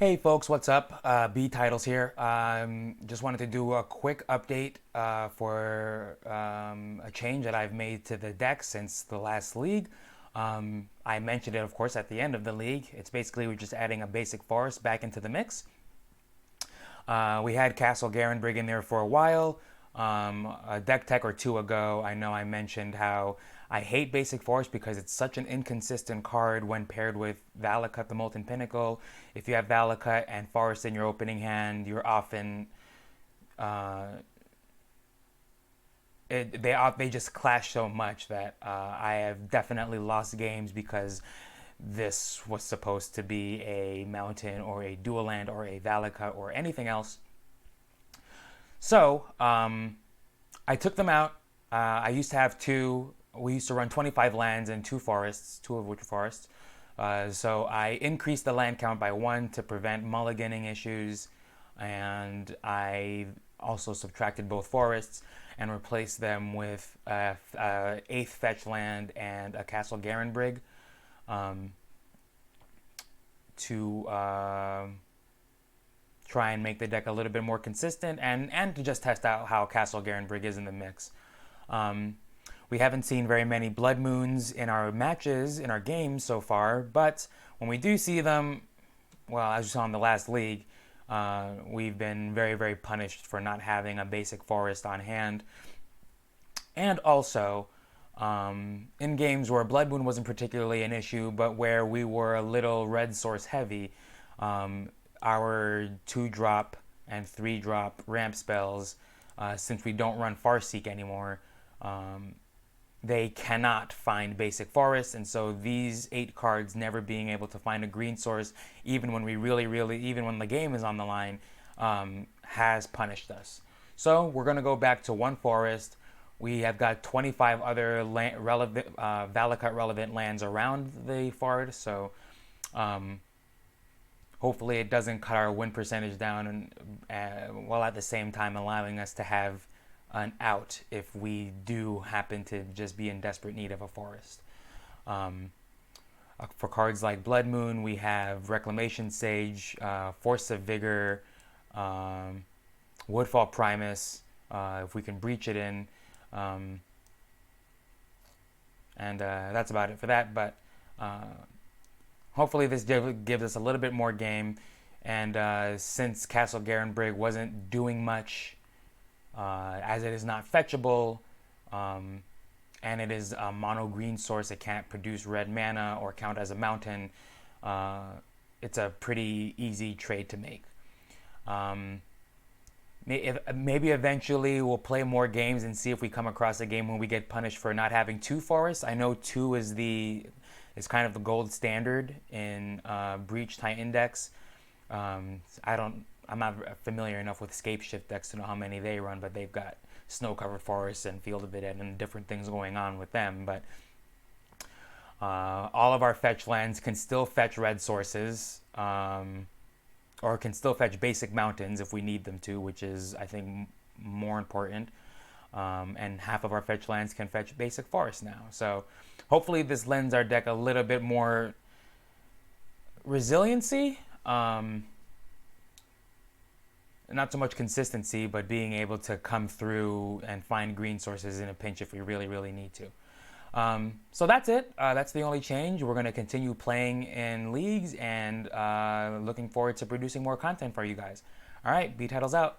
Hey folks, what's up? B Titles here. Just wanted to do a quick update for a change that I've made to the deck since the last league. I mentioned it, of course, at the end of the league. It's basically we're just adding a basic forest back into the mix. We had Castle Garenbrig in there for a while. A deck tech or two ago, I know I mentioned how I hate Basic Forest because it's such an inconsistent card when paired with Valakut the Molten Pinnacle. If you have Valakut and Forest in your opening hand, you're often uh, they just clash so much that I have definitely lost games because this was supposed to be a mountain or a dual land or a Valakut or anything else. So I took them out. I used to have two. We used to run 25 lands and two forests, two of which were forests. So I increased the land count by one to prevent mulliganing issues, and I also subtracted both forests and replaced them with a eighth fetch land and a Castle Garenbrig um, to try and make the deck a little bit more consistent and to just test out how Castle Garenbrig is in the mix. Um, we haven't seen very many Blood Moons in our matches, in our games so far, but when we do see them, well, as you saw in the last league, we've been very, very punished for not having a basic forest on hand. And also, in games where Blood Moon wasn't particularly an issue, but where we were a little red source heavy, um, our 2-drop and 3-drop ramp spells, since we don't run Farseek anymore, um, they cannot find basic forests, and so these 8 cards never being able to find a green source, even when we even when the game is on the line, has punished us. So we're going to go back to one forest. We have got 25 other Valakut relevant lands around the forest, so hopefully it doesn't cut our win percentage down, and while at the same time allowing us to have an out if we do happen to just be in desperate need of a forest. Um, for cards like Blood Moon, we have Reclamation Sage, Force of Vigor, Woodfall Primus, if we can breach it in. Um, and that's about it for that. But hopefully this gives us a little bit more game. And since Castle Garenbrig wasn't doing much, as it is not fetchable, and it is a mono green source, it can't produce red mana or count as a mountain, it's a pretty easy trade to make. Maybe eventually we'll play more games and see if we come across a game when we get punished for not having 2 forests. I know 2 is kind of the gold standard in Breach Titan decks. I'm not familiar enough with Scape Shift decks to know how many they run, but they've got Snow Covered Forests and Field of the Dead and different things going on with them. But all of our fetch lands can still fetch red sources, or can still fetch basic mountains if we need them to, which is, I think, more important. And half of our fetch lands can fetch basic forests now. So hopefully this lends our deck a little bit more resiliency. Not so much consistency, but being able to come through and find green sources in a pinch if we really, really need to. So that's it. That's the only change. We're going to continue playing in leagues and looking forward to producing more content for you guys. All right, B Titles out.